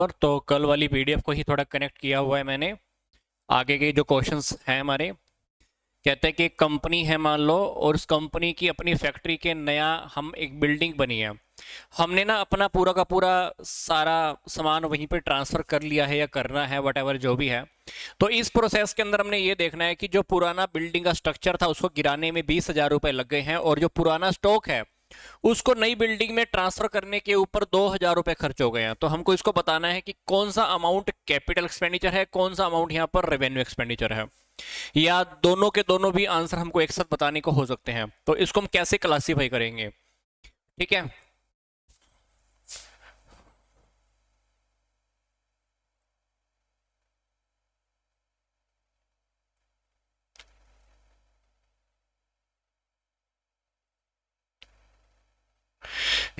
पर तो कल वाली पीडीएफ को ही थोड़ा कनेक्ट किया हुआ है मैंने। आगे के जो क्वेश्चंस हैं हमारे, कहते हैं कि एक कंपनी है मान लो, और उस कंपनी की अपनी फैक्ट्री के नया हम एक बिल्डिंग बनी है। हमने ना अपना पूरा का पूरा सारा सामान वहीं पे ट्रांसफ़र कर लिया है या करना है, वट एवर जो भी है। तो इस प्रोसेस के अंदर हमने ये देखना है कि जो पुराना बिल्डिंग का स्ट्रक्चर था उसको गिराने में 20,000 रुपये लग गए हैं, और जो पुराना स्टॉक है उसको नई बिल्डिंग में ट्रांसफर करने के ऊपर 2,000 रुपये खर्च हो गए हैं। तो हमको इसको बताना है कि कौन सा अमाउंट कैपिटल एक्सपेंडिचर है, कौन सा अमाउंट यहाँ पर रेवेन्यू एक्सपेंडिचर है, या दोनों के दोनों भी आंसर हमको एक साथ बताने को हो सकते हैं। तो इसको हम कैसे क्लासीफाई करेंगे, ठीक है।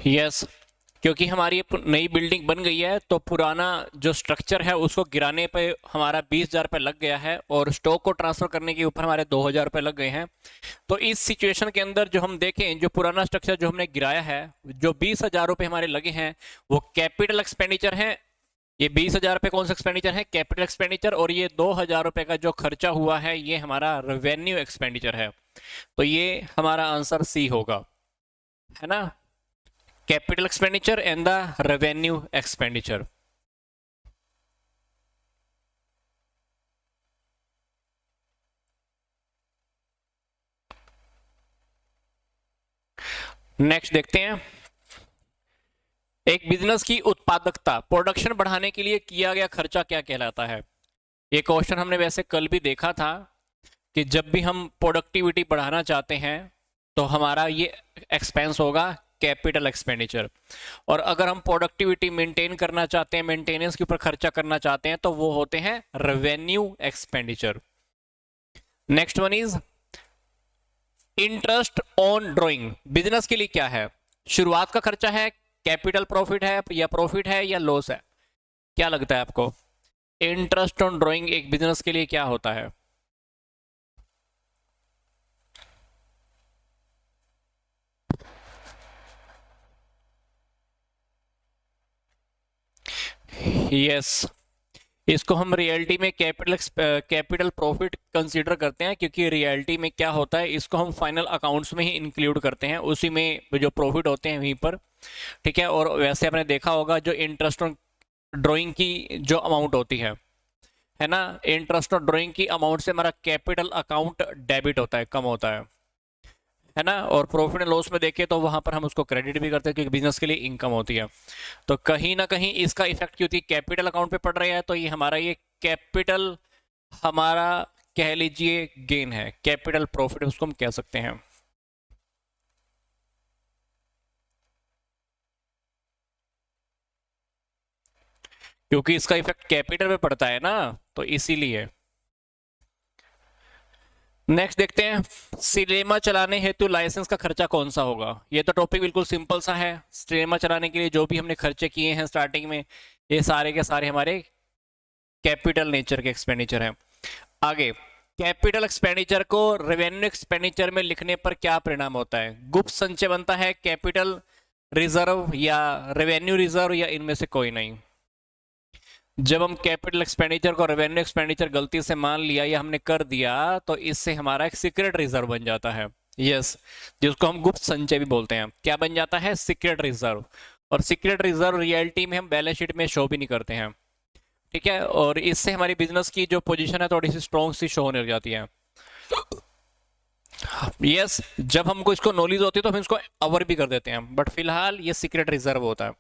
यस, क्योंकि हमारी नई बिल्डिंग बन गई है तो पुराना जो स्ट्रक्चर है उसको गिराने पे हमारा 20,000 रुपये लग गया है, और स्टॉक को ट्रांसफर करने के ऊपर हमारे 2,000 रुपये लग गए हैं। तो इस सिचुएशन के अंदर जो हम देखें, जो पुराना स्ट्रक्चर जो हमने गिराया है, जो 20,000 रुपये हमारे लगे हैं वो कैपिटल एक्सपेंडिचर है। ये 20,000 रुपये कौन सा एक्सपेंडिचर है? Capital expenditure. और ये 2,000 रुपये का जो खर्चा हुआ है ये हमारा रेवेन्यू एक्सपेंडिचर है। तो ये हमारा आंसर सी होगा, है ना। Capital expenditure and the revenue expenditure. Next देखते हैं, एक बिजनेस की उत्पादकता, प्रोडक्शन बढ़ाने के लिए किया गया खर्चा क्या कहलाता है? ये क्वेश्चन हमने वैसे कल भी देखा था कि जब भी हम प्रोडक्टिविटी बढ़ाना चाहते हैं तो हमारा ये एक्सपेंस होगा कैपिटल एक्सपेंडिचर, और अगर हम प्रोडक्टिविटी मेंटेन करना चाहते हैं, मेंटेनेंस के ऊपर खर्चा करना चाहते हैं, तो वो होते हैं revenue expenditure. Next one is interest on drawing, business के लिए क्या है? शुरुआत का खर्चा है, कैपिटल प्रॉफिट है, या प्रॉफिट है, या लॉस है? क्या लगता है आपको, इंटरेस्ट ऑन ड्रॉइंग एक बिजनेस के लिए क्या होता है? यस, इसको हम रियलिटी में कैपिटल प्रॉफिट कंसीडर करते हैं, क्योंकि रियलिटी में क्या होता है, इसको हम फाइनल अकाउंट्स में ही इंक्लूड करते हैं, उसी में जो प्रॉफिट होते हैं वहीं पर, ठीक है। और वैसे आपने देखा होगा जो इंटरेस्ट ऑन ड्राइंग की जो अमाउंट होती है ना, इंटरेस्ट ऑन ड्राइंग की अमाउंट से हमारा कैपिटल अकाउंट डेबिट होता है, कम होता है ना। और प्रॉफिट एंड लॉस में देखें तो वहां पर हम उसको क्रेडिट भी करते हैं, क्योंकि बिजनेस के लिए इनकम होती है। तो कहीं ना कहीं इसका इफेक्ट क्योंकि कैपिटल अकाउंट पे पड़ रहा है, तो ये हमारा ये कैपिटल हमारा कह लीजिए गेन है, कैपिटल प्रॉफिट उसको हम कह सकते हैं। क्योंकि इसका इफेक्ट कैपिटल पे पड़ता है ना, तो इसीलिए। नेक्स्ट देखते हैं, सिनेमा चलाने हेतु लाइसेंस का खर्चा कौन सा होगा? ये तो टॉपिक बिल्कुल सिंपल सा है। सिनेमा चलाने के लिए जो भी हमने खर्चे किए हैं स्टार्टिंग में, ये सारे के सारे हमारे कैपिटल नेचर के एक्सपेंडिचर हैं। आगे, कैपिटल एक्सपेंडिचर को रेवेन्यू एक्सपेंडिचर में लिखने पर क्या परिणाम होता है? गुप्त संचय बनता है, कैपिटल रिजर्व, या रेवेन्यू रिजर्व, या इनमें से कोई नहीं? जब हम कैपिटल एक्सपेंडिचर को रेवेन्यू एक्सपेंडिचर गलती से मान लिया या हमने कर दिया, तो इससे हमारा एक सीक्रेट रिजर्व बन जाता है। यस, जिसको हम गुप्त संचय भी बोलते हैं। क्या बन जाता है? Secret reserve. और सीक्रेट रिजर्व रियलिटी में हम बैलेंस शीट में शो भी नहीं करते हैं, ठीक है। और इससे हमारी बिजनेस की जो पोजीशन है थोड़ी सी स्ट्रॉन्ग सी शो होने लग जाती है। यस, जब हमको इसको नॉलेज होती है तो हम इसको अवर भी कर देते हैं, बट फिलहाल ये सीक्रेट रिजर्व होता है।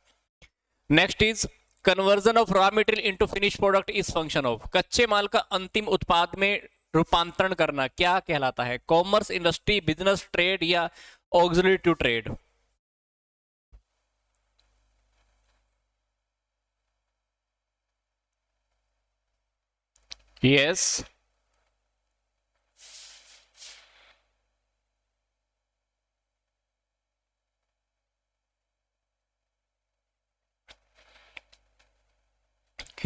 Next is conversion of raw material into finish product is function of, कच्चे माल का अंतिम उत्पाद में रूपांतरण करना क्या कहलाता है? कॉमर्स, इंडस्ट्री, बिजनेस, ट्रेड, या auxiliary to trade? Yes,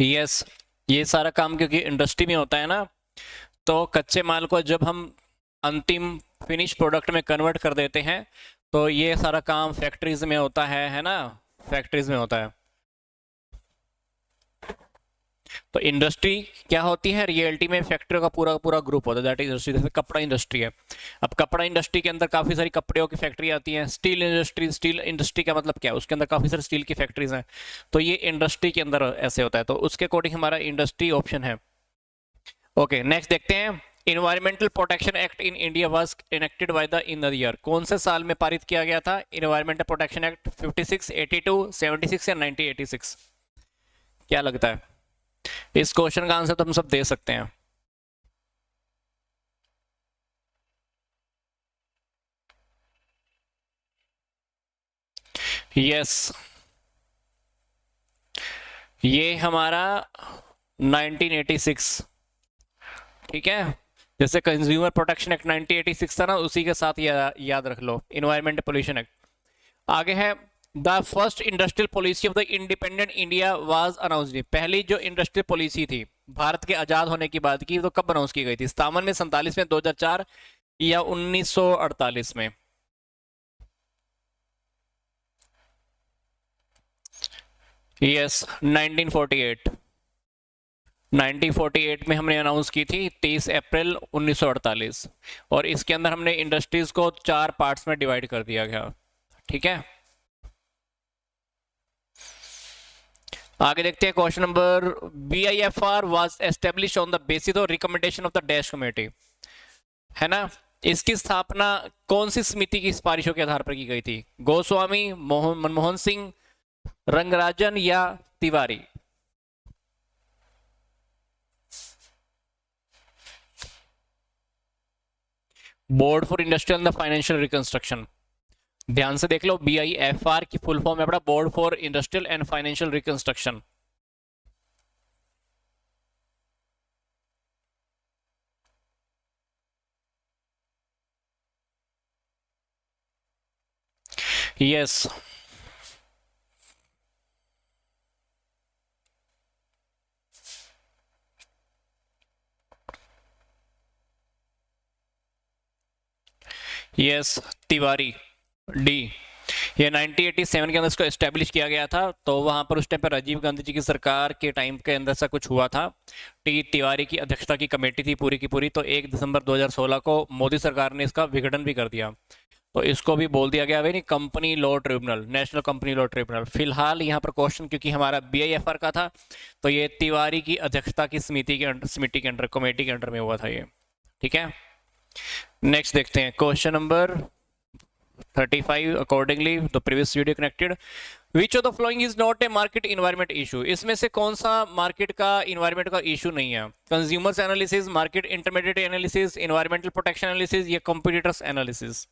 yes, ये सारा काम क्योंकि इंडस्ट्री में होता है ना, तो कच्चे माल को जब हम अंतिम फिनिश प्रोडक्ट में कन्वर्ट कर देते हैं, तो ये सारा काम फैक्ट्रीज में होता है ना, फैक्ट्रीज में होता है। तो इंडस्ट्री क्या होती है, रियलिटी में फैक्ट्रियों का पूरा पूरा ग्रुप होता है, दैट इज इंडस्ट्री। जैसे कपड़ा इंडस्ट्री है, अब कपड़ा इंडस्ट्री के अंदर काफी सारी कपड़ों की फैक्ट्री आती हैं। स्टील इंडस्ट्री, स्टील इंडस्ट्री का मतलब क्या है, उसके अंदर काफी सारी स्टील की फैक्ट्रीज हैं। तो ये इंडस्ट्री के अंदर ऐसे होता है, तो उसके अकॉर्डिंग हमारा इंडस्ट्री ऑप्शन है। ओके, नेक्स्ट देखते हैं। Environmental protection act in India was enacted by the in the year, कौन से साल में पारित किया गया था इन्वायरमेंटल प्रोटेक्शन एक्ट? 56, 82, 76 या 1986? क्या लगता है? इस क्वेश्चन का आंसर तो हम सब दे सकते हैं। यस, ये हमारा 1986, ठीक है। जैसे कंज्यूमर प्रोटेक्शन एक्ट 1986 था ना, उसी के साथ याद रख लो, इन्वायरमेंट पोल्यूशन एक्ट। आगे है, the first industrial policy of the independent India was announced, पहली जो इंडस्ट्रियल पॉलिसी थी भारत के आजाद होने की बात की, तो कब अनाउंस की गई थी? 57 में, 47 में, 2004 या 1948 में? यस, 1948। 1948 में हमने अनाउंस की थी, 30 अप्रैल 1948। और इसके अंदर हमने इंडस्ट्रीज को 4 पार्ट्स में डिवाइड कर दिया गया, ठीक है। आगे देखते हैं question number, BIFR was establish on the basis of recommendation of the dash committee, है ना। इसकी स्थापना कौन सी समिति की सिफारिशों के आधार पर की गई थी? गोस्वामी, मनमोहन सिंह, रंगराजन या Tiwari? Board for industrial and financial reconstruction, ध्यान से देख लो, BIFR की फुल फॉर्म है अपना board for industrial and financial reconstruction. Yes, yes, Tiwari, D. ये 1987 के अंदर इसको एस्टेब्लिश किया गया था, तो वहां पर उस टाइम पर राजीव गांधी जी की सरकार के टाइम के अंदर सा कुछ हुआ था। टी तिवारी की अध्यक्षता की कमेटी थी पूरी की पूरी, तो 1 दिसंबर 2016 को मोदी सरकार ने इसका विघटन भी कर दिया, तो इसको भी बोल दिया गया भाई company law tribunal, national company law tribunal. फिलहाल यहाँ पर क्वेश्चन क्योंकि हमारा BIFR का था, तो ये तिवारी की अध्यक्षता की समिति के अंडर कमेटी के अंडर में हुआ था ये, ठीक है। नेक्स्ट देखते हैं question number 35 accordingly the previous video connected, which of the following is not a market environment issue, इसमें से कौन सा मार्केट का इन्वायरमेंट का इशू नहीं है? Consumers analysis, market intermediate analysis, environmental protection analysis या competitors analysis?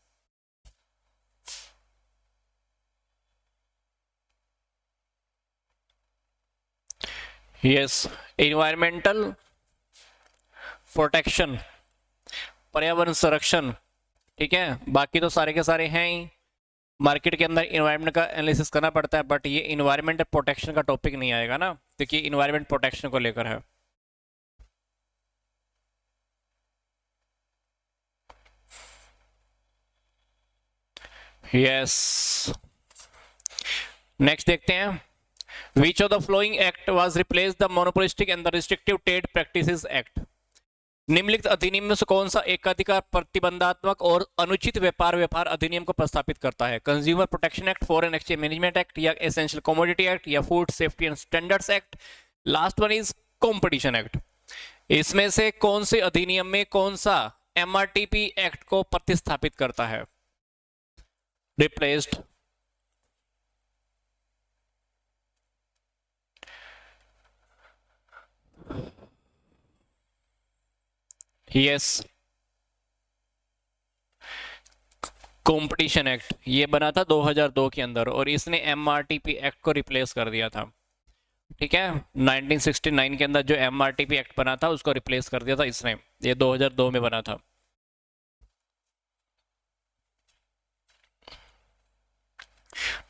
Yes, environmental protection, पर्यावरण संरक्षण, ठीक है। बाकी तो सारे के सारे हैं ही, मार्केट के अंदर इन्वायरमेंट का एनालिसिस करना पड़ता है, बट ये इन्वायरमेंट प्रोटेक्शन का टॉपिक नहीं आएगा ना, क्योंकि इन्वायरमेंट प्रोटेक्शन को लेकर है। यस, नेक्स्ट देखते हैं, विच of the flowing act was replace the monopolistic and the restrictive trade practices act, निम्नलिखित अधिनियम में से कौन सा एकाधिकार प्रतिबंधात्मक और अनुचित व्यापार अधिनियम को प्रस्तावित करता है? Consumer protection act, foreign exchange management act या एसेंशियल कमोडिटी एक्ट या food safety and standards act? Last one is competition act. इसमें से कौन से अधिनियम में कौन सा MRTP एक्ट को प्रतिस्थापित करता है, रिप्लेस्ड? यस, कंपटीशन एक्ट, ये बना था 2002 के अंदर, और इसने MRTP एक्ट को रिप्लेस कर दिया था, ठीक है। 1969 के अंदर जो MRTP एक्ट बना था उसको रिप्लेस कर दिया था इसने, ये 2002 में बना था।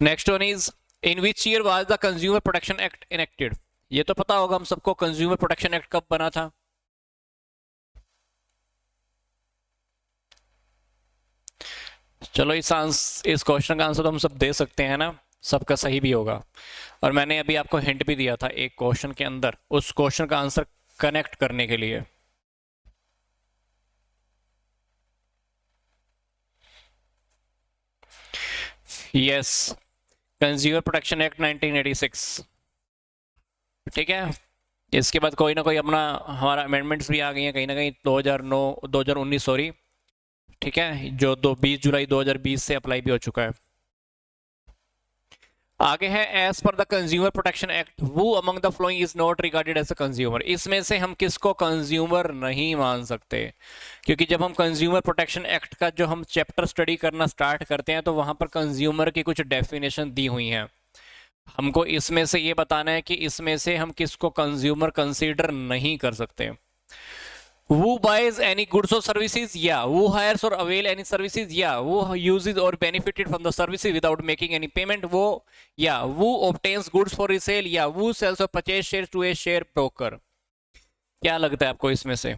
Next one is, in which year was the consumer protection act enacted, ये तो पता होगा हम सबको, कंज्यूमर प्रोटेक्शन एक्ट कब बना था? चलो इस क्वेश्चन का आंसर तो हम सब दे सकते हैं ना, सबका सही भी होगा। और मैंने अभी आपको हिंट भी दिया था एक क्वेश्चन के अंदर, उस क्वेश्चन का आंसर कनेक्ट करने के लिए। Yes, consumer protection act 1986। ठीक है, इसके बाद कोई ना कोई अपना हमारा अमेंडमेंट्स भी आ गई हैं कहीं ना कहीं 2009 2019 सॉरी। ठीक है, जो 20 जुलाई 2020 से अप्लाई भी हो चुका है। आगे है as per the consumer protection act वो among the following is not regarded as a consumer. इसमें से हम किसको कंज्यूमर नहीं मान सकते, क्योंकि जब हम कंज्यूमर प्रोटेक्शन एक्ट का जो हम चैप्टर स्टडी करना स्टार्ट करते हैं तो वहां पर कंज्यूमर की कुछ डेफिनेशन दी हुई हैं। हमको इसमें से ये बताना है कि इसमें से हम किसको कंज्यूमर कंसीडर नहीं कर सकते। Who buys any goods or services? Yeah. Who hires or avail any services? Yeah. Who uses or benefited from the services without making any payment? वो yeah. Who obtains goods for resale? Yeah. Who sells or purchase shares to a share broker? क्या लगता है आपको इसमें से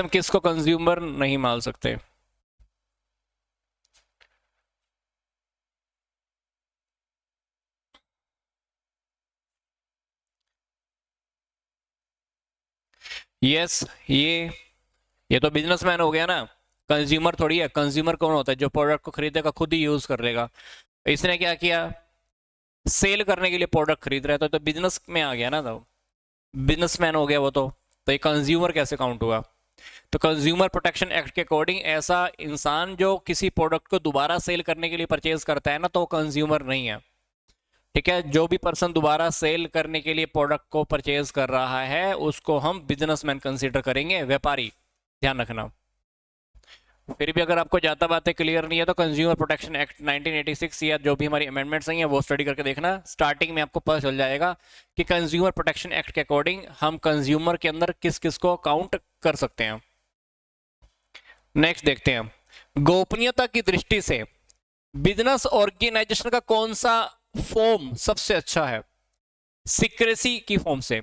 हम किसको consumer नहीं मान सकते? यस, ये तो बिजनेसमैन हो गया ना, कंज्यूमर थोड़ी है। कंज्यूमर कौन होता है? जो प्रोडक्ट को खरीदेगा खुद ही यूज कर लेगा। इसने क्या किया, सेल करने के लिए प्रोडक्ट खरीद रहा है तो बिजनेस में आ गया ना, तो बिजनेसमैन हो गया वो। तो ये कंज्यूमर कैसे काउंट हुआ? तो कंज्यूमर प्रोटेक्शन एक्ट के अकॉर्डिंग ऐसा इंसान जो किसी प्रोडक्ट को दोबारा सेल करने के लिए परचेज करता है ना, तो वो कंज्यूमर नहीं है। ठीक है, जो भी पर्सन दोबारा सेल करने के लिए प्रोडक्ट को परचेज कर रहा है उसको हम बिजनेसमैन कंसीडर करेंगे, व्यापारी। ध्यान रखना। फिर भी अगर आपको ज़्यादा बातें क्लियर नहीं है तो कंज्यूमर प्रोटेक्शन एक्ट 1986 या जो भी हमारी अमेंडमेंट्स हैं वो स्टडी करके देखना। स्टार्टिंग में आपको पता चल जाएगा कि कंज्यूमर प्रोटेक्शन एक्ट के अकॉर्डिंग हम कंज्यूमर के अंदर किस किस को काउंट कर सकते हैं। नेक्स्ट देखते हैं, गोपनीयता की दृष्टि से बिजनेस ऑर्गेनाइजेशन का कौन सा फॉर्म सबसे अच्छा है? सीक्रेसी की फॉर्म से।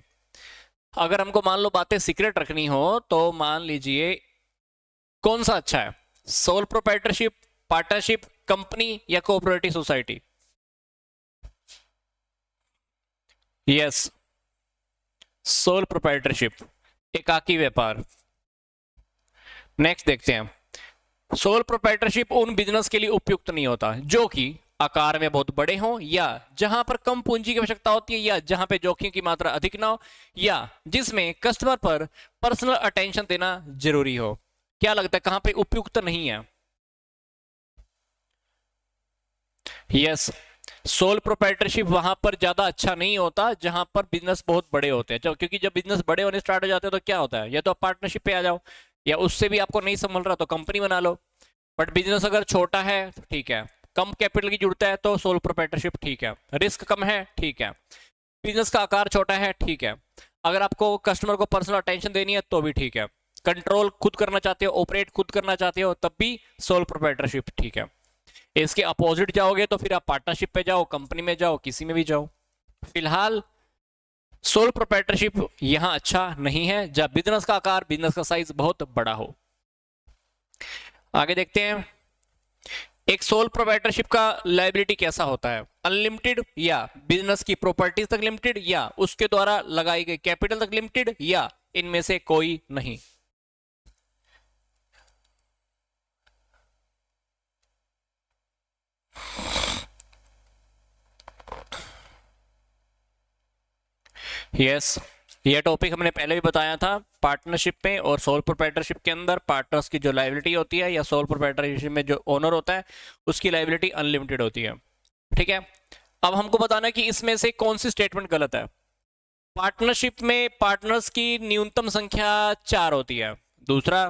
अगर हमको मान लो बातें सीक्रेट रखनी हो तो मान लीजिए कौन सा अच्छा है? सोल प्रोप्राइटरशिप, पार्टनरशिप, कंपनी या cooperative society? Yes, sole proprietorship, एकाकी व्यापार। नेक्स्ट देखते हैं, सोल प्रोप्राइटरशिप उन बिजनेस के लिए उपयुक्त नहीं होता जो कि आकार में बहुत बड़े हों, या जहां पर कम पूंजी की आवश्यकता होती है, या जहां पे जोखिम की मात्रा अधिक ना हो, या जिसमें कस्टमर पर पर्सनल अटेंशन देना जरूरी हो। क्या लगता है कहां पे उपयुक्त नहीं है? यस, सोल प्रोप्राइटरशिप वहां पर ज्यादा अच्छा नहीं होता जहां पर बिजनेस बहुत बड़े होते हैं। क्योंकि जब बिजनेस बड़े होने स्टार्ट हो जाते हैं तो क्या होता है, या तो आप पार्टनरशिप पे आ जाओ, या उससे भी आपको नहीं संभल रहा तो कंपनी बना लो। बट बिजनेस अगर छोटा है तो ठीक है, कम कैपिटल की जरूरत है तो सोल प्रोप्राइटरशिप ठीक है, रिस्क कम है ठीक है, बिजनेस का आकार छोटा है ठीक है, अगर आपको कस्टमर को पर्सनल अटेंशन देनी है तो भी ठीक है, कंट्रोल खुद करना चाहते हो, ऑपरेट खुद करना चाहते हो तब भी सोल प्रोप्राइटरशिप ठीक है। इसके अपोजिट जाओगे तो फिर आप पार्टनरशिप पे जाओ, कंपनी में जाओ, किसी में भी जाओ। फिलहाल सोल प्रोप्राइटरशिप यहां अच्छा नहीं है जब बिजनेस का आकार, बिजनेस का साइज बहुत बड़ा हो। आगे देखते हैं, एक सोल प्रोप्राइटरशिप का लायबिलिटी कैसा होता है? अनलिमिटेड, या बिजनेस की प्रॉपर्टीज तक लिमिटेड, या उसके द्वारा लगाई गई कैपिटल तक लिमिटेड, या इनमें से कोई नहीं? यस, ये टॉपिक हमने पहले भी बताया था। पार्टनरशिप में और सोल प्रोप्राइटरशिप के अंदर पार्टनर्स की जो लायबिलिटी होती है, या सोल प्रोप्राइटरशिप में जो ओनर होता है उसकी लायबिलिटी अनलिमिटेड होती है। ठीक है, अब हमको बताना है कि इसमें से कौन सी स्टेटमेंट गलत है। पार्टनरशिप में पार्टनर्स की न्यूनतम संख्या 4 होती है। दूसरा,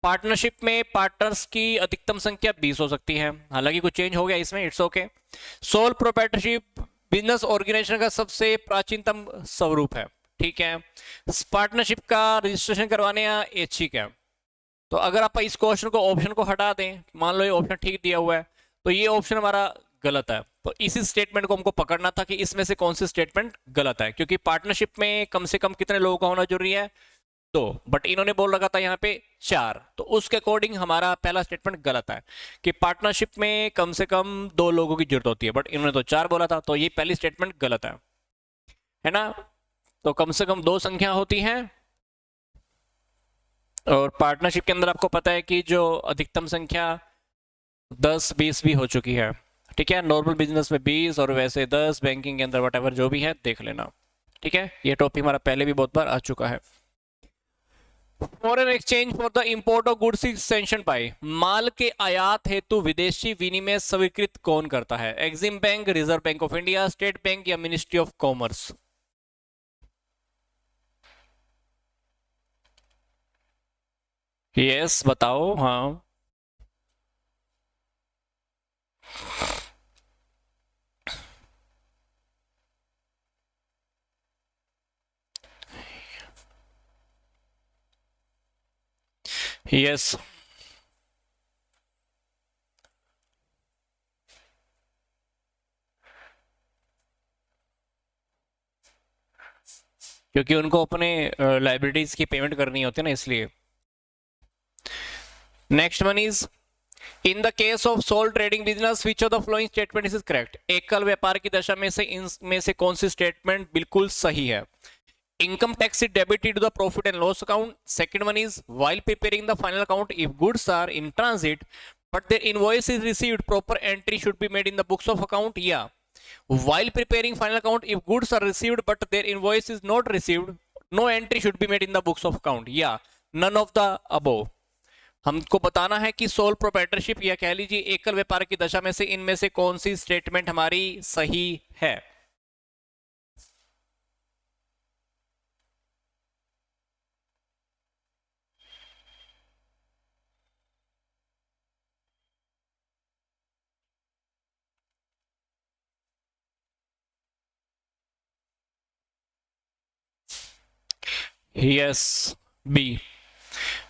पार्टनरशिप में पार्टनर्स की अधिकतम संख्या 20 हो सकती है। हालांकि कुछ चेंज हो गया इसमें, it's okay. Sole proprietorship business organisation का सबसे प्राचीनतम स्वरूप है। ठीक है, पार्टनरशिप का रजिस्ट्रेशन करवाने ऐच्छिक है। तो अगर आप इस क्वेश्चन को, ऑप्शन को हटा दें, मान लो ये ऑप्शन ठीक दिया हुआ है तो ये ऑप्शन हमारा गलत है। तो इसी स्टेटमेंट को हमको पकड़ना था कि इसमें से कौन सी स्टेटमेंट गलत है, क्योंकि पार्टनरशिप में कम से कम कितने लोगों का होना जरूरी है? 2, बट इन्होंने बोल रखा था यहाँ पे 4, तो उसके अकॉर्डिंग हमारा पहला स्टेटमेंट गलत है कि पार्टनरशिप में कम से कम 2 लोगों की जरूरत होती है, बट इन्होंने तो 4 बोला था, तो ये पहली स्टेटमेंट गलत है ना। तो कम से कम 2 संख्या होती हैं, और पार्टनरशिप के अंदर आपको पता है कि जो अधिकतम संख्या 10-20 भी हो चुकी है, ठीक है। नॉर्मल बिजनेस में 20 और वैसे 10, बैंकिंग के अंदर वट जो भी है देख लेना, ठीक है। ये टॉपिक हमारा पहले भी बहुत बार आ चुका है। Foreign exchange for the import of goods is sanction by, माल के आयात हेतु विदेशी विनिमय स्वीकृत कौन करता है? Exim bank, Reserve Bank of India, State Bank या मिनिस्ट्री ऑफ कॉमर्स? यस बताओ। हाँ, यस। क्योंकि उनको अपने लाइबिलिटीज की पेमेंट करनी होती है ना, इसलिए। Next one is, in the case of sole trading business which of the following statement is correct? एकल व्यापार की दशा में से इनमें से कौन सी स्टेटमेंट बिल्कुल सही है? Income tax is debited to the profit and loss account. Second one is, while preparing the final account, if goods are in transit but their invoice is received, proper entry should be made in the books of account. Yeah. While preparing final account, if goods are received but their invoice is not received, no entry should be made in the books of account. Yeah. None of the above. हमको बताना है कि sole proprietorship या कह लीजिए एकल व्यापार की दशा में से इनमें से कौन सी स्टेटमेंट हमारी सही है। Yes, B.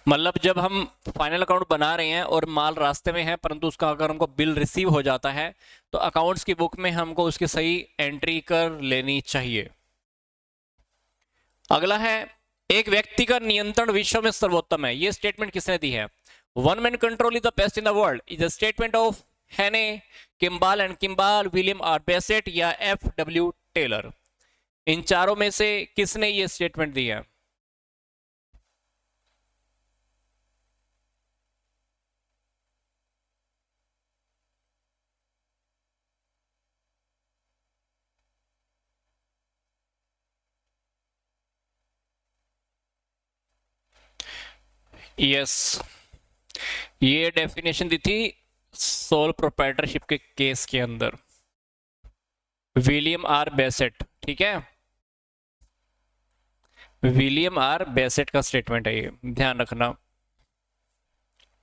मतलब जब हम फाइनल अकाउंट बना रहे हैं और माल रास्ते में है, परंतु उसका अगर हमको बिल रिसीव हो जाता है तो अकाउंट्स की बुक में हमको उसकी सही एंट्री कर लेनी चाहिए। अगला है, एक व्यक्ति का नियंत्रण विश्व में सर्वोत्तम है, ये स्टेटमेंट किसने दी है? One man control is the best in the world is the statement of Haney, Kimball and Kimball, William R Bassett या F.W. टेलर? इन चारों में से किसने ये स्टेटमेंट दी है? यस, ये डेफिनेशन दी थी सोल प्रोप्राइटरशिप के केस के अंदर, विलियम आर बेसेट, ठीक है। विलियम आर बेसेट का स्टेटमेंट है ये, ध्यान रखना।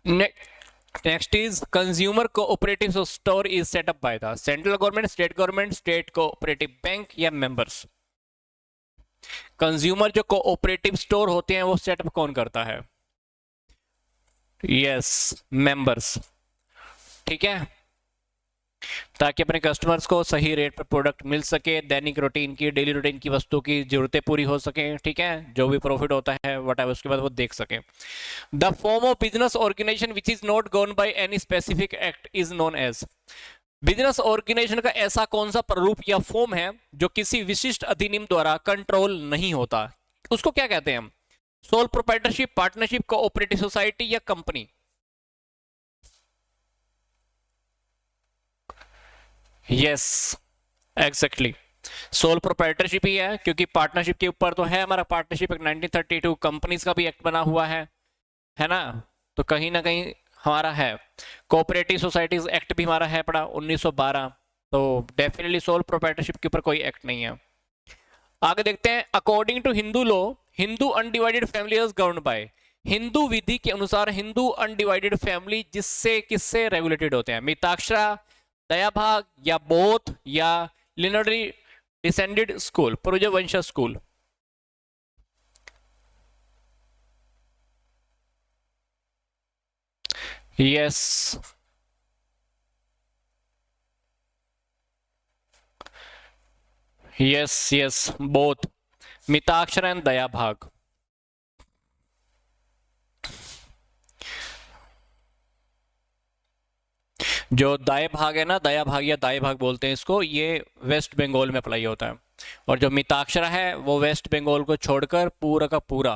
Next is, consumer cooperative store is setup by the central government, state government, state cooperative bank या मेंबर्स? कंज्यूमर जो कोऑपरेटिव स्टोर होते हैं वो सेटअप कौन करता है? यस, मेंबर्स, ठीक है। ताकि अपने कस्टमर्स को सही रेट पर प्रोडक्ट मिल सके, दैनिक रूटीन की, डेली रूटीन की वस्तु की जरूरतें पूरी हो सके, ठीक है। जो भी प्रॉफिट होता है वट उसके बाद वो देख सके। The form of business organisation which is not govern by any specific act is known as, business organisation का ऐसा कौन सा प्रारूप या फॉर्म है जो किसी विशिष्ट अधिनियम द्वारा कंट्रोल नहीं होता? उसको क्या कहते हैं हम? Sole proprietorship, partnership, cooperative society या company? Yes, exactly, sole proprietorship ही है, क्योंकि पार्टनरशिप के ऊपर तो है हमारा पार्टनरशिप एक्ट 1932, कंपनीज का भी एक्ट बना हुआ है ना। तो कहीं ना कहीं हमारा है। कोऑपरेटिव सोसाइटीज एक्ट भी हमारा है पड़ा 1912, तो डेफिनेटली सोल प्रोप्राइटरशिप के ऊपर कोई एक्ट नहीं है। आगे देखते हैं, according to Hindu law, Hindu undivided family is governed by, Hindu विधि के अनुसार हिंदू अनडिवाइडेड फैमिली जिससे किससे रेगुलेटेड होते हैं? मिताक्षरा, दयाभाग या बोथ या लिनरी डिसेंडेड स्कूल, पुरुजवंश school? Yes, yes, yes, both, Mitakshara and Dayabhaga. जो दाएं भाग है ना, दाया भाग या दाएं भाग बोलते हैं इसको, ये वेस्ट बंगाल में अप्लाई होता है। और जो मिताक्षरा है वो वेस्ट बंगाल को छोड़कर पूरा का पूरा,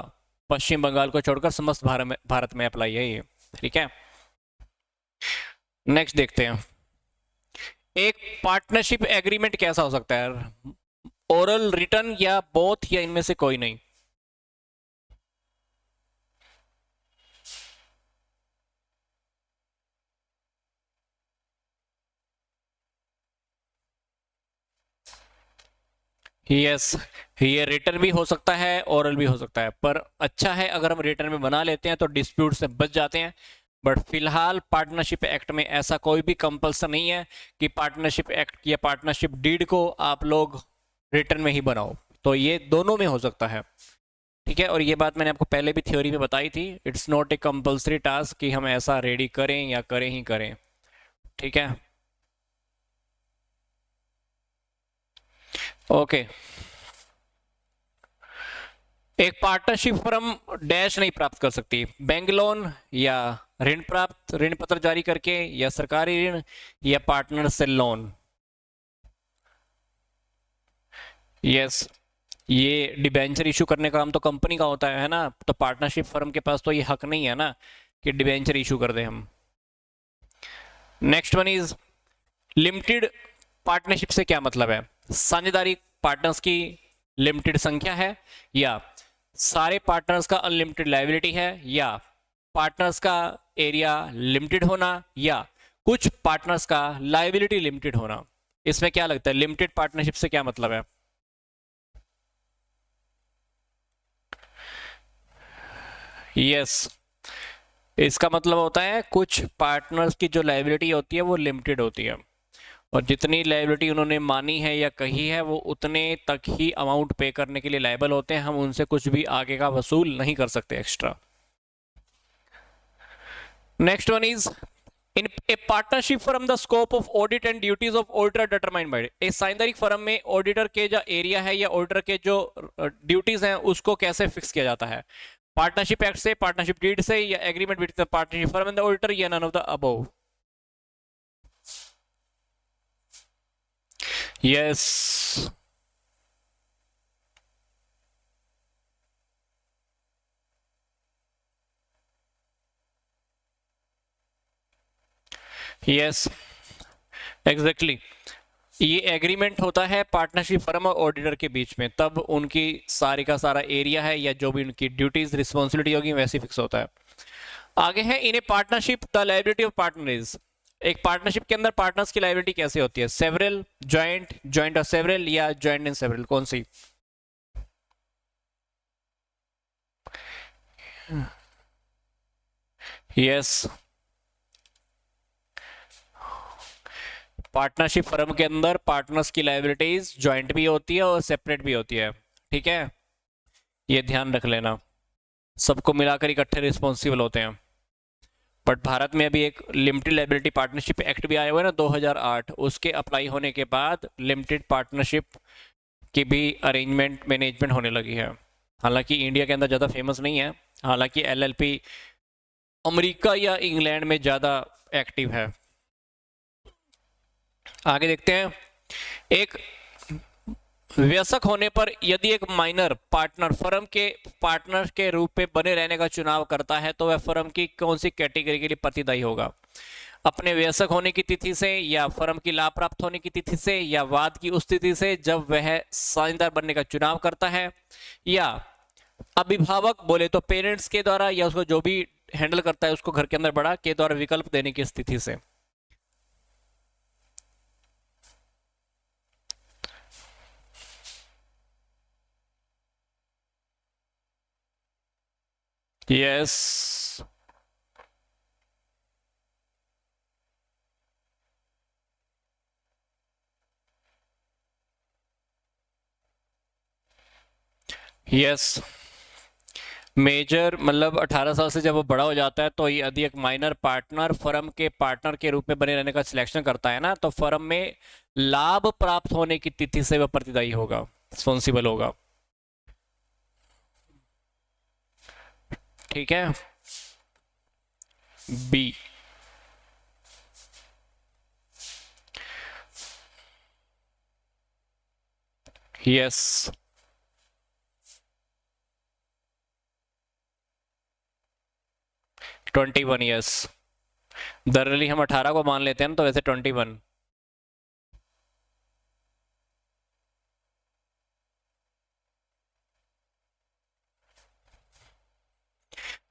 पश्चिम बंगाल को छोड़कर समस्त भारत में अप्लाई है ये। ठीक है, नेक्स्ट देखते हैं। एक पार्टनरशिप एग्रीमेंट कैसा हो सकता है? ओरल, रिटर्न या बोथ, या इनमें से कोई नहीं? यस, ये रिटर्न भी हो सकता है, ओरल भी हो सकता है, पर अच्छा है अगर हम रिटर्न में बना लेते हैं तो डिस्प्यूट से बच जाते हैं। बट फिलहाल पार्टनरशिप एक्ट में ऐसा कोई भी कंपल्सन नहीं है कि पार्टनरशिप एक्ट या पार्टनरशिप डीड को आप लोग रिटर्न में ही बनाओ, तो ये दोनों में हो सकता है। ठीक है, और ये बात मैंने आपको पहले भी थ्योरी में बताई थी, it's not a compulsory task कि हम ऐसा रेडी करें या करें ही करें। ठीक है, ओके। एक पार्टनरशिप फर्म डैश नहीं प्राप्त कर सकती, बैंक लोन या ऋण प्राप्त, ऋण पत्र जारी करके, या सरकारी ऋण, या पार्टनर से लोन। यस, ये डिबेंचर इशू करने का काम तो कंपनी का होता है ना, तो पार्टनरशिप फर्म के पास तो ये हक नहीं है ना कि डिबेंचर इशू कर दें हम। Next one is limited partnership से क्या मतलब है? साझेदारी पार्टनर्स की लिमिटेड संख्या है, या सारे पार्टनर्स का अनलिमिटेड लायबिलिटी है, या पार्टनर्स का एरिया लिमिटेड होना, या कुछ पार्टनर्स का लायबिलिटी लिमिटेड होना। इसमें क्या लगता है, लिमिटेड पार्टनरशिप से क्या मतलब है? यस, इसका मतलब होता है कुछ पार्टनर्स की जो लायबिलिटी होती है वो लिमिटेड होती है, और जितनी लायबिलिटी उन्होंने मानी है या कही है वो उतने तक ही अमाउंट पे करने के लिए लायबल होते हैं, हम उनसे कुछ भी आगे का वसूल नहीं कर सकते extra. Next one is in a partnership firm the scope of audit and duties of auditor determined by. A साझेदारी फर्म में ऑडिटर के जो एरिया है या ऑडिटर के जो ड्यूटीज हैं उसको कैसे फिक्स किया जाता है? पार्टनरशिप एक्ट से, पार्टनरशिप डीड से, या agreement between the partnership firm and the auditor, या none of the above? Yes, yes, exactly. ये एग्रीमेंट होता है पार्टनरशिप फर्म और ऑडिटर के बीच में, तब उनकी सारी का सारा एरिया है या जो भी उनकी ड्यूटीज रिस्पॉन्सिबिलिटी होगी वैसे फिक्स होता है। आगे है in a partnership the liability of partner is. एक पार्टनरशिप के अंदर पार्टनर्स की लायबिलिटी कैसे होती है? सेवरल, जॉइंट, जॉइंट और सेवरल, या जॉइंट एंड सेवरल, कौन सी? यस, पार्टनरशिप फर्म के अंदर पार्टनर्स की लायबिलिटीज जॉइंट भी होती है और सेपरेट भी होती है। ठीक है, ये ध्यान रख लेना, सबको मिलाकर इकट्ठे रिस्पॉन्सिबल होते हैं। बट भारत में अभी एक लिमिटेड लायबिलिटी पार्टनरशिप एक्ट भी आया हुआ है ना 2008, उसके अप्लाई होने के बाद लिमिटेड पार्टनरशिप की भी अरेंजमेंट मैनेजमेंट होने लगी है। हालांकि इंडिया के अंदर ज़्यादा फेमस नहीं है, हालांकि एलएलपी अमेरिका या इंग्लैंड में ज़्यादा एक्टिव है। आगे देखते हैं। एक वयस्क होने पर यदि एक माइनर पार्टनर फर्म के पार्टनर के रूप में बने रहने का चुनाव करता है तो वह फर्म की कौन सी कैटेगरी के लिए प्रतिदायी होगा? अपने वयस्क होने की तिथि से, या फर्म की लाभ प्राप्त होने की तिथि से, या वाद की उस तिथि से जब वह साझेदार बनने का चुनाव करता है, या अभिभावक बोले तो पेरेंट्स के द्वारा, या उसको जो भी हैंडल करता है उसको घर के अंदर बड़ा के द्वारा विकल्प देने की स्थिति से। यस, यस, मेजर मतलब 18 साल से जब वो बड़ा हो जाता है तो यदि एक माइनर पार्टनर फर्म के पार्टनर के रूप में बने रहने का सिलेक्शन करता है ना, तो फर्म में लाभ प्राप्त होने की तिथि से वह प्रतिदायी होगा, रिस्पॉन्सिबल होगा। ठीक है, बी। Yes 21 yes. दरअली हम 18 को मान लेते हैं ना, तो वैसे 21।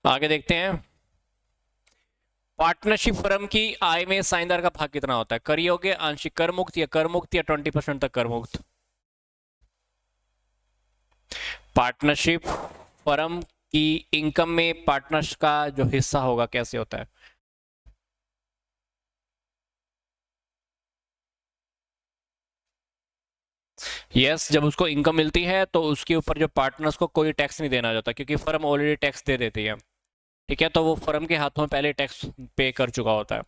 आगे देखते हैं, पार्टनरशिप फर्म की आय में साझेदार का भाग कितना होता है? कर योग्य, आंशिक कर मुक्त, या कर मुक्त, या 20% तक कर मुक्त? पार्टनरशिप फर्म की इनकम में पार्टनर्स का जो हिस्सा होगा कैसे होता है? यस जब उसको इनकम मिलती है तो उसके ऊपर जो पार्टनर्स को कोई टैक्स नहीं देना जाता, क्योंकि फर्म ऑलरेडी टैक्स दे देती है। ठीक है, तो वो फर्म के हाथों में पहले टैक्स पे कर चुका होता है।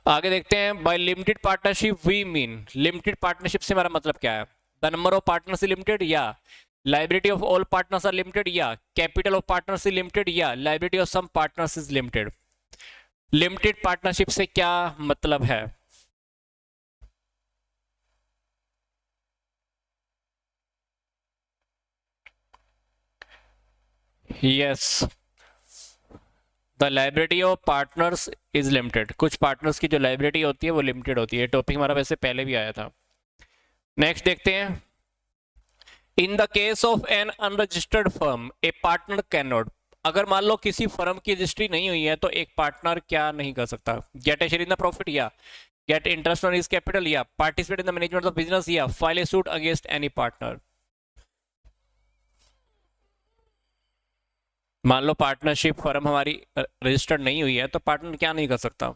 आगे देखते हैं, by limited partnership we mean, limited partnership से हमारा मतलब क्या है? The number of partners limited, या liability of all partners are limited, या कैपिटल ऑफ पार्टनर्स लिमिटेड, या liability of some partners is limited? Limited partnership से क्या मतलब है? Yes the liability of partners is limited, कुछ पार्टनर्स की जो लाइबिलिटी होती है वो लिमिटेड होती है। टॉपिक हमारा वैसे पहले भी आया था। नेक्स्ट देखते हैं, इन the case of N unregistered firm A partner can not, अगर मान लो किसी फर्म की रजिस्ट्री नहीं हुई है तो एक पार्टनर क्या नहीं कर सकता? Get a share in the profit, या get interest on his capital, या participate in the management of business, या file a suit against any partner? मान लो पार्टनरशिप फर्म हमारी रजिस्टर्ड नहीं हुई है तो पार्टनर क्या नहीं कर सकता?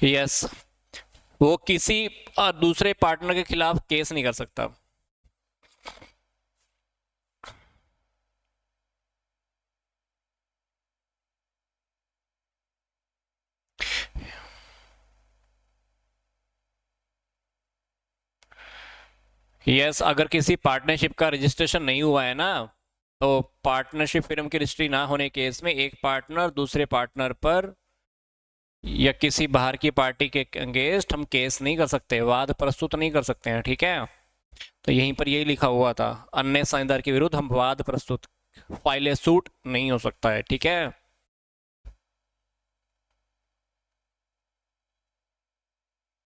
यस वो किसी दूसरे पार्टनर के खिलाफ केस नहीं कर सकता। यस अगर किसी पार्टनरशिप का रजिस्ट्रेशन नहीं हुआ है ना, तो पार्टनरशिप फिर्म की रजिस्ट्री ना होने केस में एक पार्टनर दूसरे पार्टनर पर या किसी बाहर की पार्टी के अगेंस्ट हम केस नहीं कर सकते, वाद प्रस्तुत नहीं कर सकते हैं। ठीक है, तो यहीं पर यही लिखा हुआ था, अन्य साझेदार के विरुद्ध हम वाद प्रस्तुत, फाइल सूट नहीं हो सकता है। ठीक है।